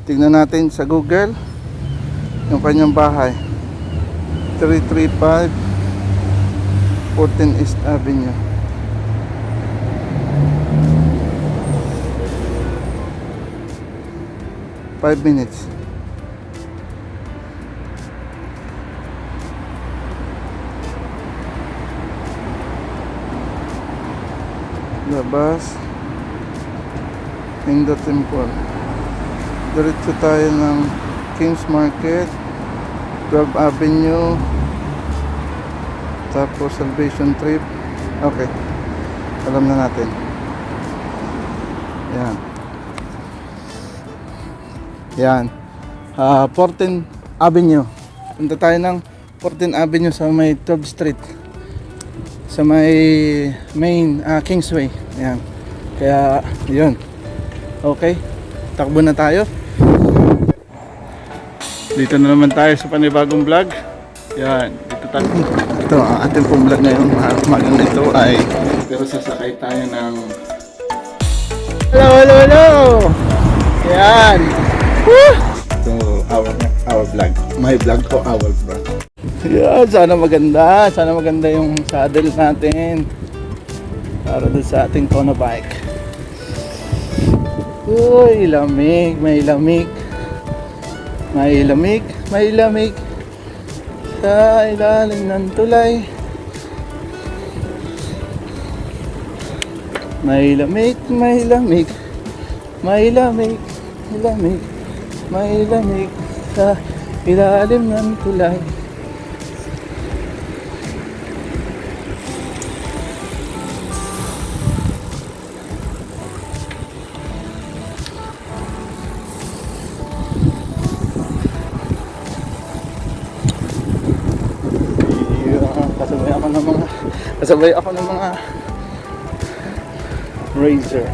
Tingnan natin sa Google yung kanyang bahay. 335 14 East Avenue. Five minutes. Labas Hindu Temple. Diretso tayo ng King's Market, 12 Avenue, tapos Salvation Trip. Okay, alam na natin. Yan. Yan. 14 Avenue. Punta tayo ng 14 Avenue sa may 12th Street, sa may main Kingsway. Yan. Kaya yun. Okay, takbo na tayo. Dito na naman tayo sa panibagong vlog. Yan, dito tayo. Ito ang ating pong vlog ngayon. Magang ito ay pero sasakay tayo ng hello. Yan. Woo! So our vlog. My vlog o our vlog. Yan, sana maganda yung saddle natin para doon sa ating Kona bike. Uy, lamig, may lamig sa ilalim ng tulay. May lamig sa ilalim ng tulay. Kasabay ako ng mga razor.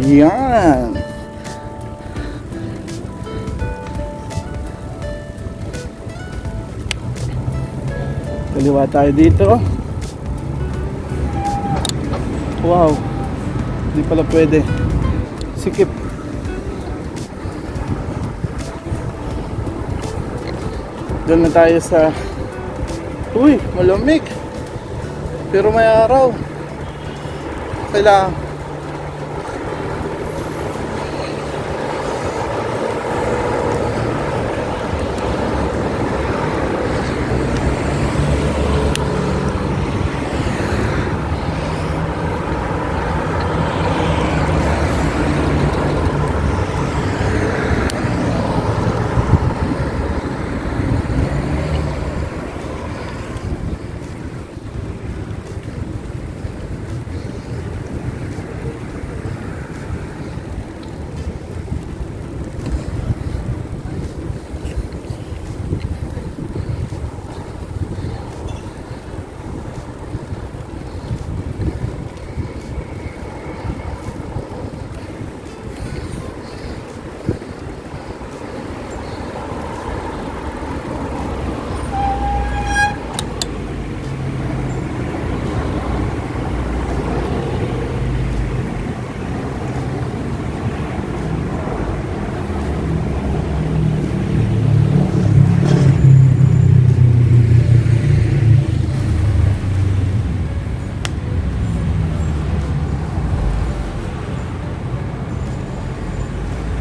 Yan. Kaliwa tayo dito. Wow. Hindi pala pwede. Sikip. Doon na tayo sa uy, malamig. Pero may araw. Kailangan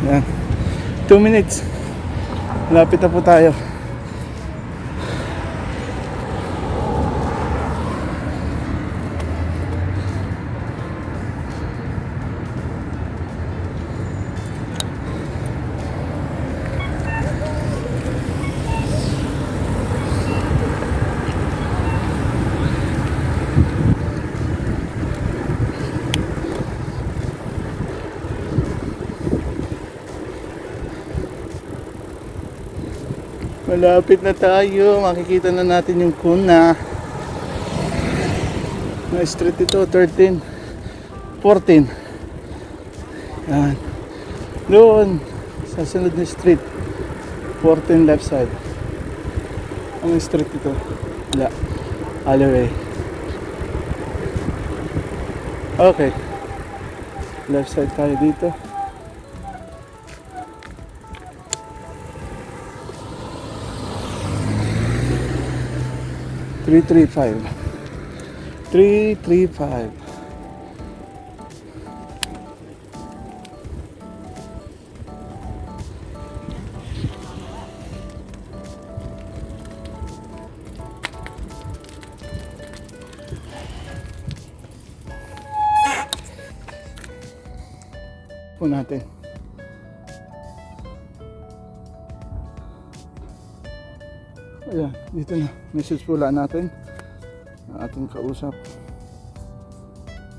yan. 2 minutes. Malapit na po tayo. Malapit na tayo. Makikita na natin yung Kona. May street ito, 13, 14. Yan. Doon, sa sunod na street, 14 left side. Ang street ito? Wala. Alleyway. Okay. Left side tayo dito. Three, 335. Po natin. Ayan, dito na. Message pula natin. Ang ating kausap.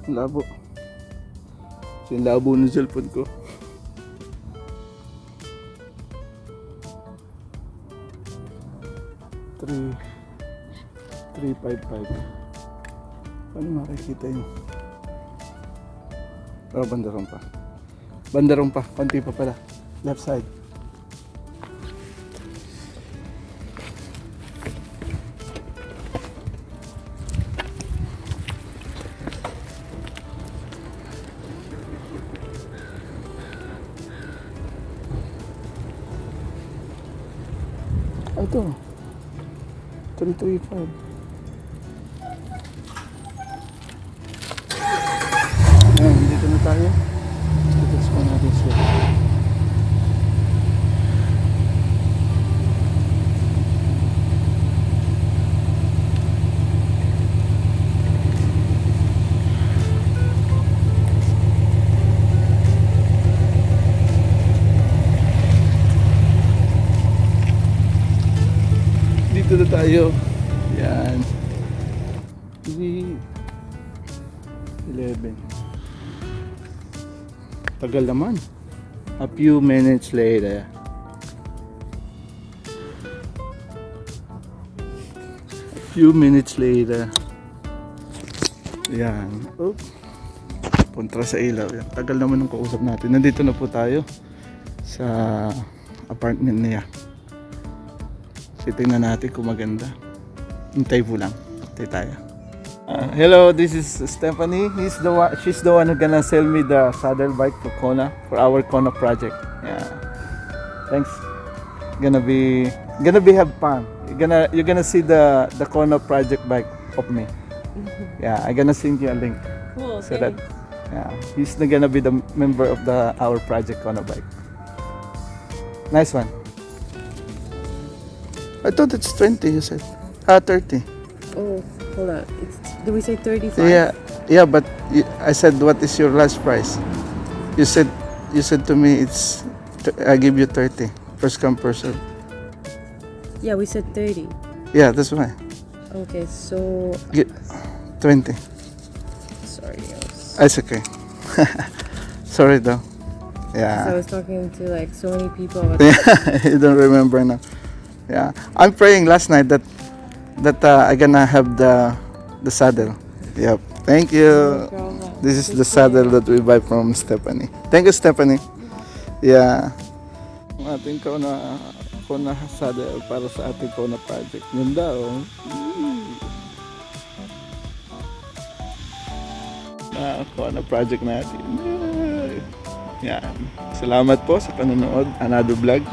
Ang labo. Yung labo ng cellphone ko. Three, 5. Paano makikita yun? Oh, bandarong pa. Bandarong pa. Konti pa pala. Left side. Ito. 335. Ayan, dito na tayo. Dito pa natin siya. Dito na tayo. Yan. 11. Tagal naman. A few minutes later. Yan. Oh. Kontra sa ilaw. Yan. Tagal naman ng kausap natin. Nandito na po tayo sa apartment niya. Tingnan natin kung maganda. Hintay po lang. Hintay tayo. Hello, this is Stephanie. She's the one who gonna sell me the saddle bike for Kona, for our Kona project. Yeah. Thanks. Gonna be have fun. You're gonna see the Kona project bike of me. Yeah, I'm gonna send you a link. Cool. So that he's gonna be the member of our project Kona bike. Nice one. I thought it's 20, you said. 30. Oh, hold on. Did we say 35? Yeah, but I said, what is your last price? You said to me, I give you 30. First come, first serve. Yeah, we said 30. Yeah, that's why. Okay, so... 20. Sorry, It's okay. Sorry though. I Yeah. was talking to like so many people. You don't remember now. Yeah, I'm praying last night that I gonna have the saddle. Yep. Thank you. This is the saddle that we buy from Stephanie. Thank you, Stephanie. Yeah. Ang ating Kona saddle para sa ating Kona project. Ganda oh. Kona project natin. Yan. Salamat po sa panonood. Another vlog.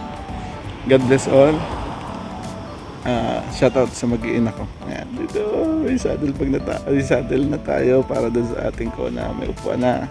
God bless all. Shoutout sa mag-iina ko. Ayan, dito may saddle na tayo para doon sa ating Kona. May upuan na.